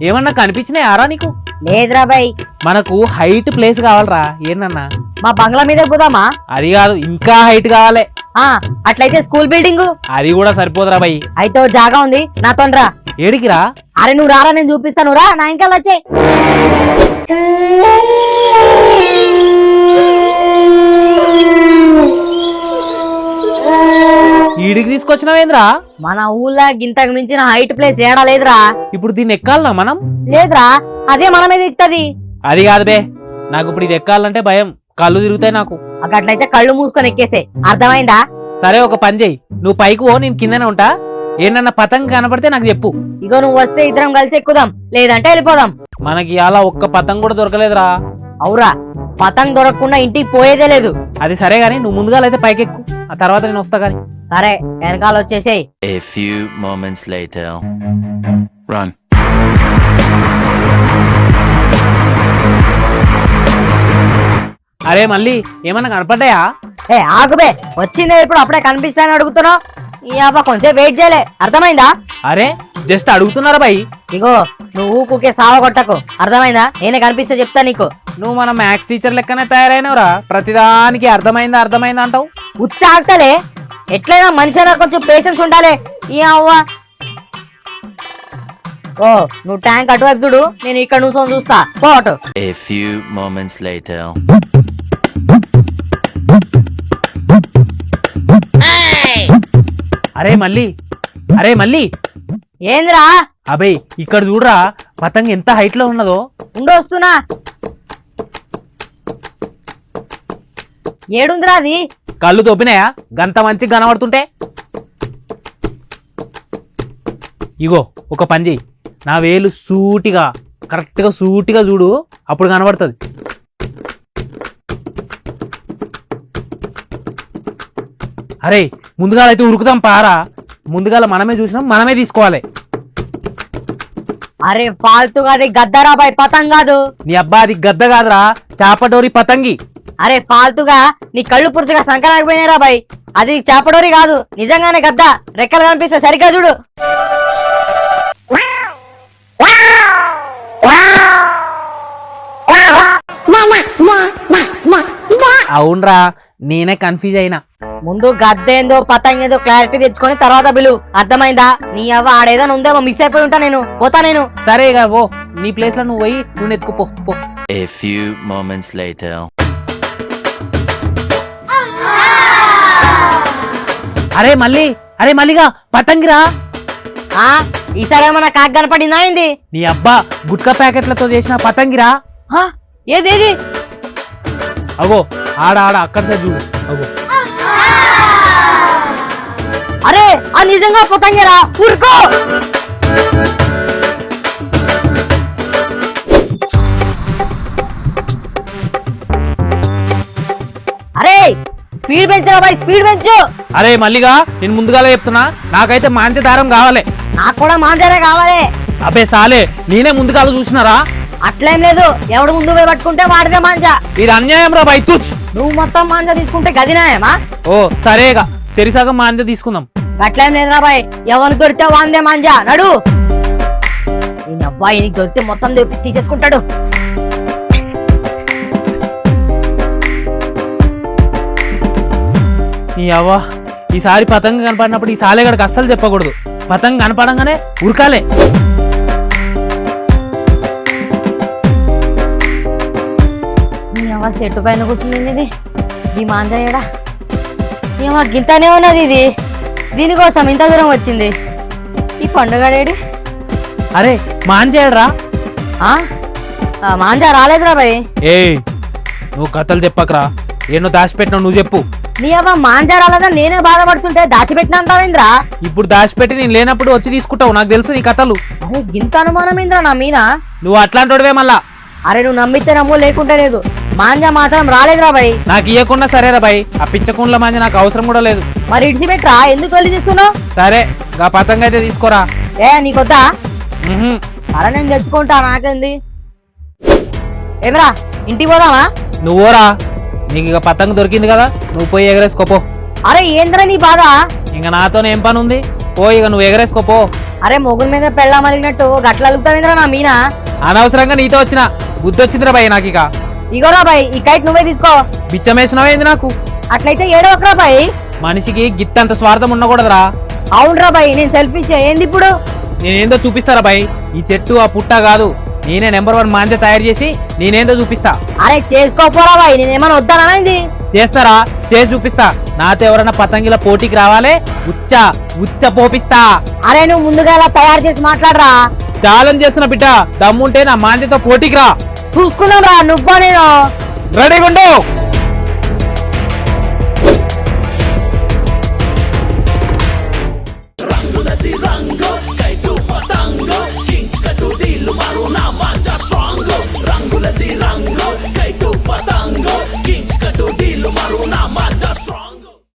ఏమన్నా కనిపించినాయి ఆరా నీకు? లేదురా బాయ్, మనకు హైట్ ప్లేస్ కావాలరా. ఏంటన్నా? మా బంగ్లా మీద పోదామా? అది కాదు, ఇంకా హైట్ కావాలి. అట్లయితే స్కూల్ బిల్డింగ్. అది కూడా సరిపోదురా బాయ్. అయితే జాగా ఉంది నాతోనరా. ఏడికిరా? అరే నువ్వు రారా, నేను చూపిస్తాను రా. నా ఇంకా వచ్చే ఈడికి తీసుకొచ్చినవేంద్రా? మన ఊళ్ళో గింతకు మించిన హైట్ ప్లేస్ ఏడా లేదురా. ఇప్పుడు దీన్ని ఎక్కాలనా మనం? లేదురా, అదే మన మీద ఎక్కుతుంది. అది కాదు బే, నాకు ఇప్పుడు ఇది ఎక్కాలంటే భయం, కళ్ళు తిరుగుతాయి నాకు. అట్లయితే కళ్ళు మూసుకొని ఎక్కేసే, అర్థమైందా? సరే ఒక పని చెయ్యి, నువ్వు పైకి ఓ, నేను కిందనే ఉంటా. ఏమన్నా పతంగ కనపడితే నాకు చెప్పు. ఇగో నువ్వు వస్తే ఇద్దరం కలిసి ఎక్కుదాం, లేదంటే వెళ్ళిపోదాం. మనకి అలా ఒక్క పతంగ కూడా దొరకలేదురా. అవురా, పతంగ్ దొరకకుండా ఇంటికి పోయేదే లేదు. అది సరే గాని నువ్వు ముందుగా అయితే పైకి ఎక్కు, ఆ తర్వాత నేను వస్తా గాని. సరే వెనకాల వచ్చేసేయ్. A few moments later. Run. అరే మళ్ళీ ఏమన్నా కనపడ్డాయా? ఆగుబే, వచ్చిందే ఇప్పుడు, అప్పుడే కనిపిస్తాయని అడుగుతున్నావు. ఈ అవ్వ కొంచెం వెయిట్ చేయలే, అర్థమైందా? అరే జస్ట్ అడుగుతున్నారా బాయ్. ఇగో నువ్వు ఊకుకే సావ కొట్టకు, అర్థమైందా? నేనే కనిపిస్తే చెప్తా నీకు. నువ్వు మన మ్యాథ్స్ టీచర్ లెక్కనే తయారైనవరా, ప్రతిదానికి అర్థమైందా అర్థమైందా అంటావు. ఉచ్చాగుతలే, ఎట్లయినా మనిషి కొంచెం పేషెన్స్ ఉండాలి. ఈ అవ్వ ఓ, నువ్వు ట్యాంక్ అటువైపు చూడు, నేను ఇక్కడ నువ్వు చూస్తా. పోటు. A few moments later. అరే మళ్ళీ, అరే మళ్ళీ ఏందిరా? అబే ఇక్కడ చూడరా, పతంగ ఎంత హైట్ లో ఉన్నదో. ఉండొస్తున్నా. ఏడుందిరా అది? కళ్ళు తొప్పినాయా గంత మంచి కనబడుతుంటే? ఇగో ఒక పని చెయ్యి, నా వేలు సూటిగా కరెక్ట్ గా సూటిగా చూడు, అప్పుడు కనబడుతుంది. అరే ముందుగాల అయితే ఉరుకుతాం పారా, ముందుగాల మనమే చూసినాం, మనమే తీసుకోవాలి. అరే ఫాల్తుగా, అది గద్దరా బాయ్, పతంగ్ కాదు. నీ అబ్బా అది గద్ద కాదురా, చాపడోరి పతంగి. అరే ఫాల్తుగా, నీ కళ్ళు పూర్తిగా సంకరాకపోయినారా బాయ్, అది చాపడోరి కాదు, నిజంగానే గద్ద. రెక్కలు కనిపిస్తే సరిగ్గా చూడు. అవునరా, నేనే కన్ఫ్యూజ్ అయినా. ముందు గద్దేందో పతంగ్ ఏదో క్లారిటీ తెచ్చుకొని తర్వాత బిలు, అర్థమైందా? నీ అవ్వ ఆడేదో ఉందేమో, మిస్ అయిపోయి ఉంటా, నేను పోతా. నేను సరే ఇక ఓ, నీ ప్లేస్ లో నువ్వు పోయి నువ్వు ఎత్తుకుపో పో. A few moments later. అరే మళ్ళీ, అరే మళ్ళీగా పతంగిరా. ఈసారి ఏమన్నా కాకి కనపడిందా ఏంది? నీ అబ్బా గుట్కా ప్యాకెట్లతో చేసిన పతంగిరా. ఏదేది? అగో ఆడ ఆడ అక్కడ సైడ్ చూడు, అగో. అరే ఆ నిజంగా పతంగిరా, ఊరుకో. అరే స్పీడ్ పెంచరా బాయ్, స్పీడ్ పెంచు. అరే మల్లిగా, నేను ముందుగానే చెప్తున్నా, నాకైతే మాంచ దారం కావాలి. నాకు కూడా మాంజారే కావాలి. అబ్బే సాలే, నేనే ముందుగాల చూసినారా. అట్లేం లేదు, ఎవడు ముందు పోయి పట్టుకుంటే వాడిదే మాంజా. ఇది అన్యాయం రా బై తుచ్. నువ్వు మొత్తం మాంజా తీసుకుంటే గదినాయమా? ఓ సరేగా, సరిసగం మాంజ తీసుకుందాం. అట్లేం లేదురా బాయ్, ఎవరికి దొరికితే వాందే మాంజా. నడు. ఈ అబ్బాయి నీకు దొరికితే మొత్తం తీసేసుకుంటాడు. నీ అవ్వ, ఈసారి పతంగ కనపడినప్పుడు ఈ సాలేగడికి అస్సలు చెప్పకూడదు. పతంగ కనపడంగానే ఉరకాలే. చెట్టు పైన కూర్చుంది ఇది, ఈ మాంజాయడా ఏమో గింతనే ఉన్నది. ఇది దీనికోసం ఇంత దూరం వచ్చింది ఈ పండుగడేడి. అరే మాంజాయడ్రా. మాంజా రాలేదురా బాయ్. ఏ నువ్వు కథలు చెప్పకరా, ఎన్నో దాచిపెట్టినావు, నువ్వు చెప్పు. నీ అవ్వ మాంజారాలదా నేనే బాధపడుతుంటే దాచిపెట్టినంటావేంద్రా? ఇప్పుడు దాచిపెట్టి నేను లేనప్పుడు వచ్చి తీసుకుంటావు, నాకు తెలుసు నీ కథలు. అరే గింత అనుమానం ఏంద్రా నా మీన? నువ్వు అట్లాంటోడివే మళ్ళా. అరే నువ్వు నమ్మితే నమ్ము, లేకుంటే లేదు. మాంజా మాత్రం రాలేదురా బాయ్. నాకు ఇవ్వకుండా సరేరా బాయ్, ఆ పిచ్చకుండ్ల మంది నాకు అవసరం కూడా లేదు. మరి ఇడిచిపెట్రా, ఎందుకు వెళ్ళి తీస్తున్నావు? సరే గా పతంగ అయితే తీసుకోరా. ఏ నీకొద్దా? ఉహుం. అరే నేను తెచ్చుకుంటా, నాకేంది. ఏమరా ఇంటికి పోదామా? నువ్వురా, నీకు ఇక పతంగ దొరికింది కదా, నువ్వు పోయి ఎగరేసుకోపో. అరే ఏంద్రా నీ బాధ? ఇంకా నాతో ఏం పని ఉంది, పోయి ఇక నువ్వు ఎగరేసుకోపో. అరే మొగుల మీద పెళ్ళ మలిగినట్టు గట్ల అలుగుతావేంద్రా నా మీనా? అనవసరంగా నీతో వచ్చిన బుద్ధి వచ్చిందిరా బాయ్ నాకు. ఇక ఇగోరా బాయ్, ఈ కైట్ నువ్వే తీసుకో. బిచ్చమేసినవేంది నాకు? అట్లయితే ఏడవకరా బాయ్. మనిషికి గిత్తంత స్వార్థం ఉండకూడదురా. అవునరా బాయ్, నేను సెల్ఫిష్. ఏంది ఇప్పుడు? నేనేందో చూపిస్తారా బాయ్, ఈ చెట్టు ఆ పుట్ట కాదు, నేనే నెంబర్ 1 మాంజ తయారు చేసి నేనేందో చూపిస్తా. అరే చేసుకోపోరా బాయ్, నేనేమన్నా వద్దానా? చేస్తారా? చేసి చూపిస్తా. నాతో ఎవరైనా పతంగిల పోటీకి రావాలే, ఉచ్చ పోపిస్తా. అరే నువ్వు ముందుగా ఇలా తయారు చేసి మాట్లాడరా. ఛాలెంజ్ చేస్తున్న బిడ్డ, దమ్ముంటే నా మాంజతో పోటీకి రా. చూసుకుందాం రా, నువ్వా నేను. రెడీగా ఉండు.